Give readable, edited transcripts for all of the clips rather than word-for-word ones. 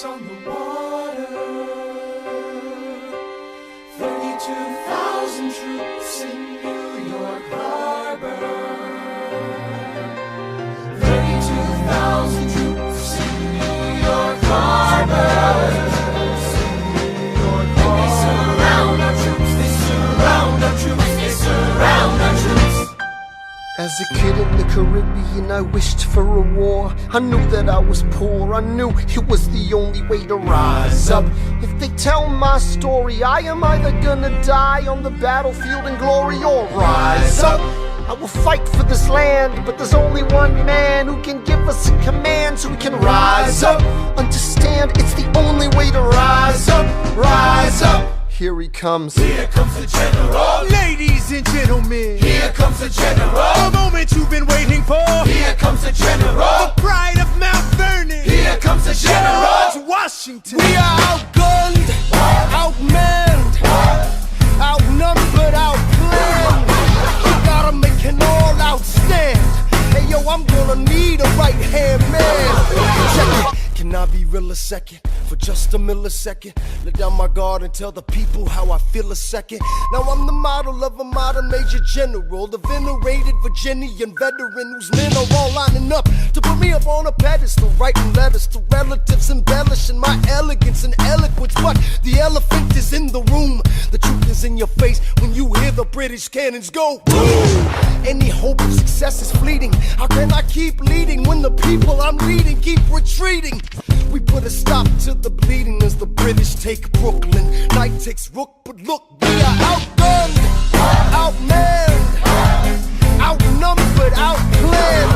ships on the water, 32,000 troops in New York Harbor, 32,000 troops in New York Harbor. And they surround our troops, they surround our troops, they surround our troops. As a kid in the Caribbean, I wished for a war. I knew that I was poor, I knew it was the only way to rise up. If they tell my story, I am either gonna die on the battlefield in glory or rise up. I will fight for this land, but there's only one man who can give us a command so we can rise up. Understand, it's the only way to rise up, rise up. Here he comes. Here comes the general. Ladies and gentlemen, Here comes the general. the moment you've been waiting for. Here comes the general. The pride of Mount Vernon. Here comes the general. George Washington. We are outgunned, outmanned, outnumbered, outplanned. We gotta make an all-out stand. Hey yo, I'm gonna need a right-hand man. Check it. Can I be real a second? For just a millisecond, let down my guard and tell the people how I feel a second. Now I'm the model of a modern major general, the venerated Virginian veteran whose men are all lining up to put me up on a pedestal, writing letters to relatives, embellishing my elegance and eloquence. But the elephant is in the room, the truth is in your face when you hear the British cannons go boom. Any hope of success is fleeting. How can I keep leading when the people I'm leading keep retreating? We put a stop to the bleeding as the British take Brooklyn. Night takes Rook, but look, we are outgunned, outmanned, outnumbered, outplanned.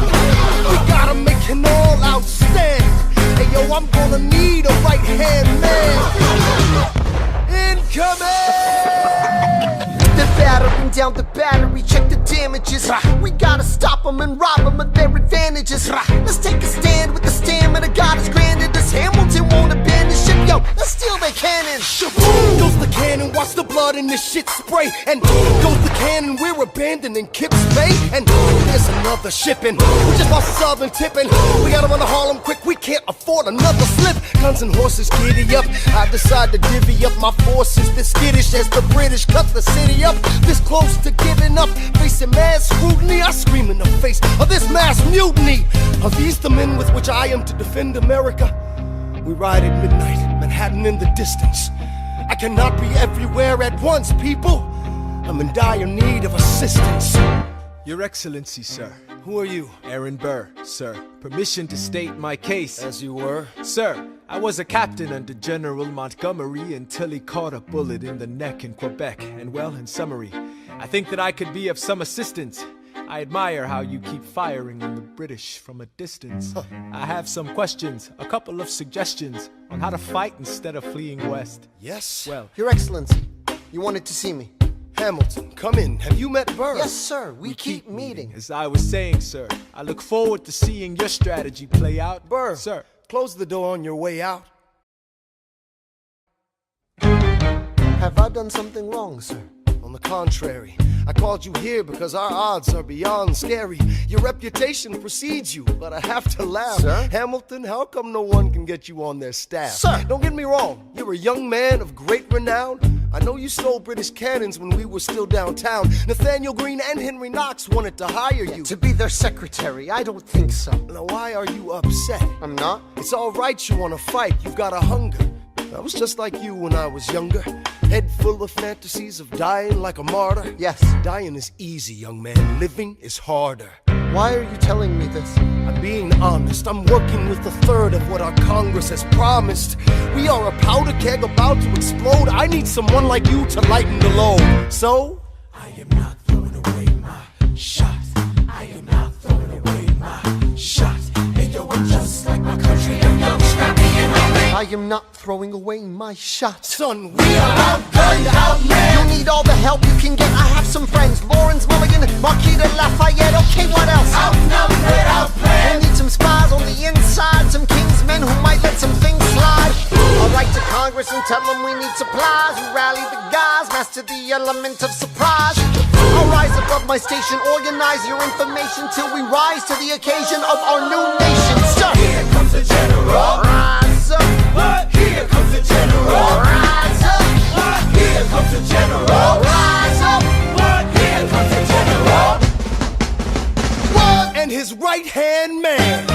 We gotta make an all-out stand. Hey yo, I'm gonna need a right-hand man. Incoming! They're battering down the battery, check the damages. We gotta stop them and rob them of their advantages. Let's take a stand with the stamina God has granted us. Hamilton won't abandon ship, yo, let's steal their cannon. Shaboom! Goes the cannon, watch the blood in this shit spray. And goes the cannon, we're abandoning Kips Bay. And there's another shipping, we just lost Southern tipping. We gotta run to Harlem quick, we can't afford another slip. Guns and horses giddy up, I decide to divvy up my forces. This skittish as the British cut the city up. This close to giving up, facing mass scrutiny, I scream in the face of this mass mutiny. Are these the men with which I am to defend America? We ride at midnight, Manhattan in the distance. I cannot be everywhere at once, people. I'm in dire need of assistance. Your Excellency, sir. Who are you? Aaron Burr, sir. Permission to state my case. As you were. Sir, I was a captain under General Montgomery until he caught a bullet in the neck in Quebec. And well, in summary, I think that I could be of some assistance. I admire how you keep firing on the British from a distance. I have some questions, a couple of suggestions on how to fight instead of fleeing west. Yes? Well, Your Excellency, you wanted to see me. Hamilton, come in. Have you met Burr? Yes, sir. We keep meeting. as I was saying, sir, I look forward to seeing your strategy play out. Burr, Sir. Close the door on your way out. Have I done something wrong, sir? On the contrary, I called you here because our odds are beyond scary. Your reputation precedes you, but I have to laugh. Sir? Hamilton, how come no one can get you on their staff? Sir! Don't get me wrong, you're a young man of great renown. I know you stole British cannons when we were still downtown. Nathaniel Greene and Henry Knox wanted to hire you. To be their secretary, I don't think so. Now why are you upset? I'm not. It's all right you want to fight, you've got a hunger. I was just like you when I was younger. Head full of fantasies of dying like a martyr. Yes. Dying is easy, young man. Living is harder. Why are you telling me this? I'm being honest. I'm working with a third of what our Congress has promised. We are a powder keg about to explode. I need someone like you to lighten the load. So? I am not throwing away my shot. I am not throwing away my shot. And yo, I'm just like my country. I'm young, scrappy, and hungry. I am not throwing away my shot. Son, We are outgunned, outmanned. you need all the help you can get. I have some friends, Lawrence Mulligan, Marquis de Lafayette. Okay, what else? Outnumbered, outplanned. We'll need some spies on the inside, some kingsmen who might let some things slide. I'll write to Congress and tell them we need supplies. You rally the guys, master the element of surprise. I'll rise above my station, organize your information till we rise to the occasion of our new nation. Sir, Here comes the general. rise up. What? and his right hand man.